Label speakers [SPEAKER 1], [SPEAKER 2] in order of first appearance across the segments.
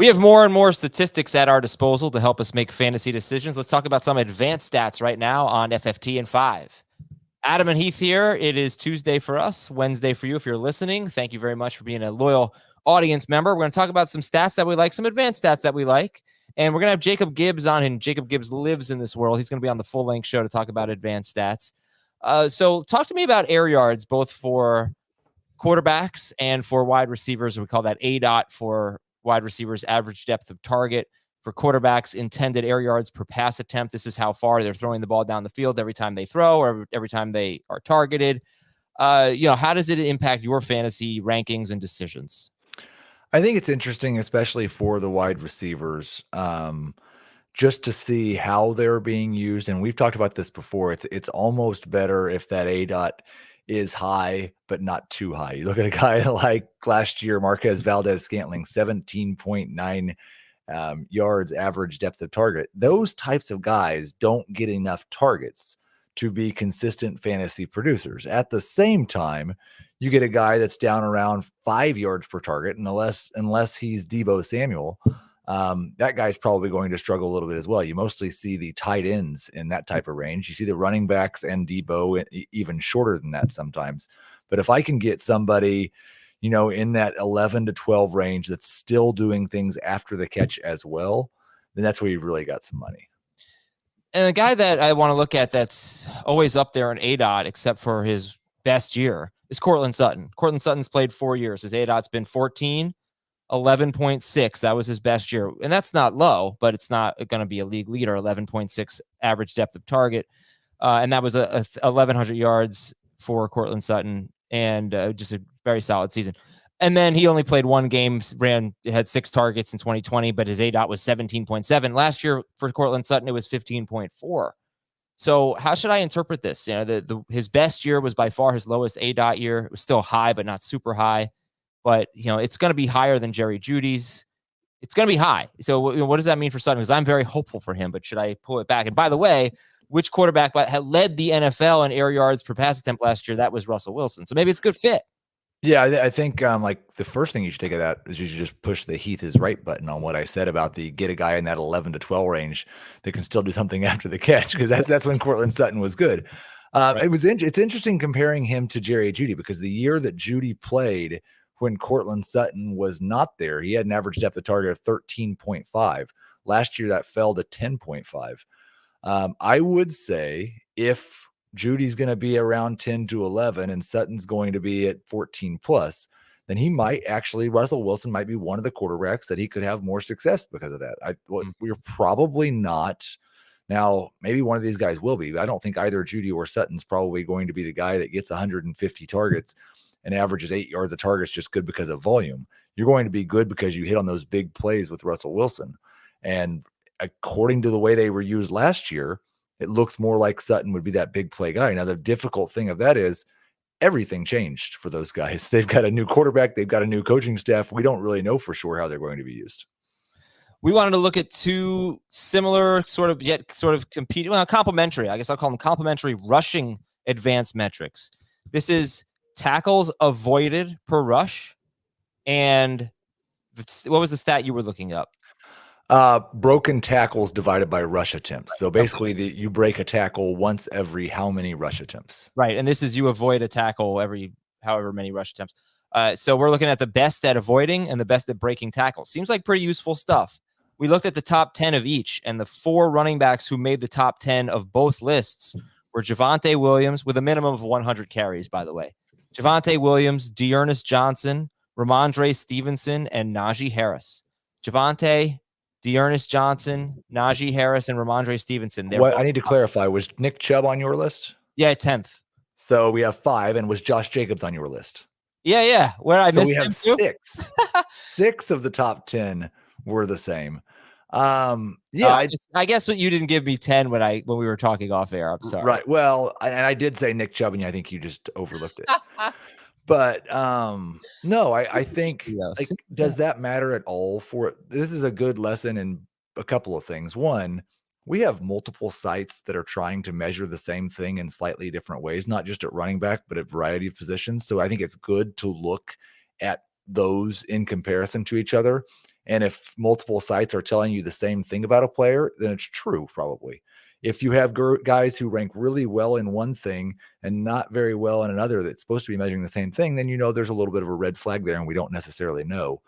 [SPEAKER 1] We have more and more statistics at our disposal to help us make fantasy decisions. Let's talk about some advanced stats right now on FFT and 5. Adam and Heath here. It is Tuesday for us, Wednesday for you if you're listening. Thank you very much for being a loyal audience member. We're going to talk about some stats that we like, some advanced stats that we like, and we're going to have Jacob Gibbs on, and Jacob Gibbs lives in this world. He's going to be on the full-length show to talk about advanced stats. So talk to me about air yards, both for quarterbacks and for wide receivers. We call that ADOT for wide receivers, average depth of target. For quarterbacks, intended air yards per pass attempt. This is how far they're throwing the ball down the field every time they throw or every time they are targeted. How does it impact your fantasy rankings and decisions?
[SPEAKER 2] I think it's interesting, especially for the wide receivers, just to see how they're being used. And we've talked about this before. It's almost better if that ADOT is high, but not too high. You look at a guy like last year, Marquez Valdez-Scantling, 17.9 yards average depth of target. Those types of guys don't get enough targets to be consistent fantasy producers. At the same time, you get a guy that's down around 5 yards per target, and unless he's Deebo Samuel, that guy's probably going to struggle a little bit as well. You mostly see the tight ends in that type of range. You see the running backs and Deebo even shorter than that sometimes. But if I can get somebody, in that 11 to 12 range that's still doing things after the catch as well, then that's where you've really got some money.
[SPEAKER 1] And the guy that I want to look at that's always up there in ADOT, except for his best year, is Cortland Sutton. Cortland Sutton's played 4 years. His ADOT's been 14, 11.6. That was his best year. And that's not low, but it's not going to be a league leader, 11.6 average depth of target. And that was a 1,100 yards for Cortland Sutton, and just a very solid season. And then he only played one game, had 6 targets in 2020, but his ADOT was 17.7. Last year for Cortland Sutton, it was 15.4. So how should I interpret this? His best year was by far his lowest ADOT year. It was still high, but not super high. But, it's going to be higher than Jerry Jeudy's. It's going to be high. So what does that mean for Sutton? Because I'm very hopeful for him, but should I pull it back? And by the way, which quarterback had led the NFL in air yards per pass attempt last year? That was Russell Wilson. So maybe it's a good fit.
[SPEAKER 2] Yeah, I think like the first thing you should take of that is you should just push the Heath is right button on what I said about the get a guy in that 11 to 12 range that can still do something after the catch, because that's when Cortland Sutton was good. Right. It's interesting comparing him to Jerry Jeudy, because the year that Jeudy played when Cortland Sutton was not there, he had an average depth of target of 13.5. Last year that fell to 10.5. I would say if Judy's going to be around 10 to 11 and Sutton's going to be at 14 plus, then Russell Wilson might be one of the quarterbacks that he could have more success because of that. We're probably not. Now, maybe one of these guys will be, but I don't think either Jeudy or Sutton's probably going to be the guy that gets 150 targets and averages 8 yards of targets just good because of volume. You're going to be good because you hit on those big plays with Russell Wilson. And according to the way they were used last year, it looks more like Sutton would be that big play guy. Now, the difficult thing of that is everything changed for those guys. They've got a new quarterback. They've got a new coaching staff. We don't really know for sure how they're going to be used.
[SPEAKER 1] We wanted to look at two similar competing, complementary. I guess I'll call them complementary rushing advanced metrics. This is tackles avoided per rush. And what was the stat you were looking up?
[SPEAKER 2] Broken tackles divided by rush attempts. So basically you break a tackle once every how many rush attempts?
[SPEAKER 1] Right. And this is you avoid a tackle every however many rush attempts. So we're looking at the best at avoiding and the best at breaking tackles. Seems like pretty useful stuff. We looked at the top 10 of each, and the 4 running backs who made the top 10 of both lists were Javonte Williams, with a minimum of 100 carries, by the way. Javonte Williams, Dearness Johnson, Ramondre Stevenson, and Najee Harris. Javonte, Dearness Johnson, Najee Harris, and Ramondre Stevenson.
[SPEAKER 2] I need to clarify. Was Nick Chubb on your list?
[SPEAKER 1] Yeah, 10th.
[SPEAKER 2] So we have 5, and was Josh Jacobs on your list?
[SPEAKER 1] Yeah. Where I missed
[SPEAKER 2] we have 6. 6 of the top 10 were the same. I guess
[SPEAKER 1] what you didn't give me 10 when we were talking off air. I'm sorry.
[SPEAKER 2] Right. Well, and I did say Nick Chubb, and I think you just overlooked it. But no, I think does that matter at all? This is a good lesson in a couple of things. One, we have multiple sites that are trying to measure the same thing in slightly different ways, not just at running back, but at a variety of positions. So I think it's good to look at those in comparison to each other And if multiple sites are telling you the same thing about a player, then it's true, probably. If you have guys who rank really well in one thing and not very well in another that's supposed to be measuring the same thing, then there's a little bit of a red flag there, and we don't necessarily know.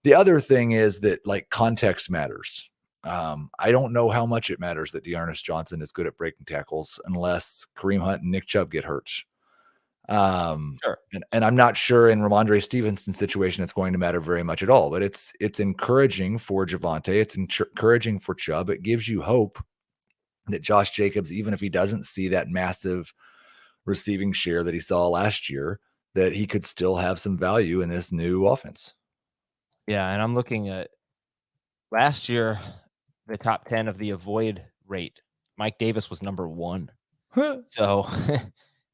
[SPEAKER 2] The other thing is that, like, context matters. I don't know how much it matters that Dearness Johnson is good at breaking tackles unless Kareem Hunt and Nick Chubb get hurt.
[SPEAKER 1] Sure.
[SPEAKER 2] And I'm not sure in Ramondre Stevenson's situation it's going to matter very much at all, but it's encouraging for Javonte. It's encouraging for Chubb. It gives you hope that Josh Jacobs, even if he doesn't see that massive receiving share that he saw last year, that he could still have some value in this new offense.
[SPEAKER 1] Yeah, and I'm looking at last year, the top 10 of the avoid rate. Mike Davis was number 1. So it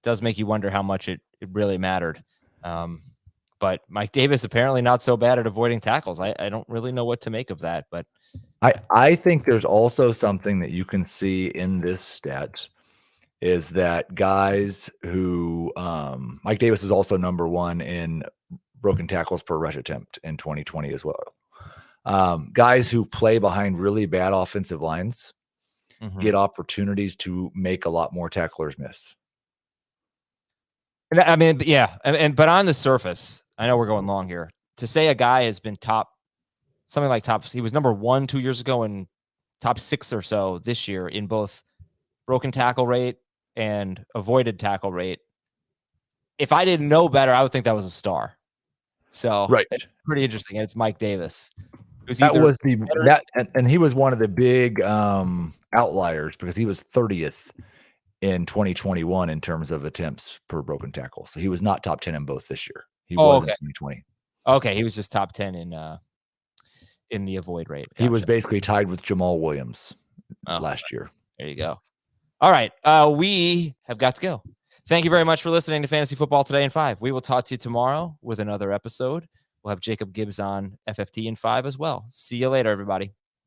[SPEAKER 1] does make you wonder how much it really mattered. But Mike Davis apparently not so bad at avoiding tackles. I don't really know what to make of that, but
[SPEAKER 2] I think there's also something that you can see in this stat is that guys who Mike Davis is also number 1 in broken tackles per rush attempt in 2020 as well. Guys who play behind really bad offensive lines get opportunities to make a lot more tacklers miss.
[SPEAKER 1] I mean, yeah, but on the surface, I know we're going long here. To say a guy has been he was number 1 2 years ago and top 6 or so this year in both broken tackle rate and avoided tackle rate. If I didn't know better, I would think that was a star. So it's pretty interesting. And it's Mike Davis.
[SPEAKER 2] And he was one of the big outliers because he was 30th in 2021 in terms of attempts per broken tackle. So he was not top 10 in both this year. He was in 2020.
[SPEAKER 1] Okay, he was just top 10 in the avoid rate. Gotcha.
[SPEAKER 2] He was basically tied with Jamal Williams last year.
[SPEAKER 1] There you go. All right, we have got to go. Thank you very much for listening to Fantasy Football Today in 5. We will talk to you tomorrow with another episode. We'll have Jacob Gibbs on FFT in 5 as well. See you later, everybody.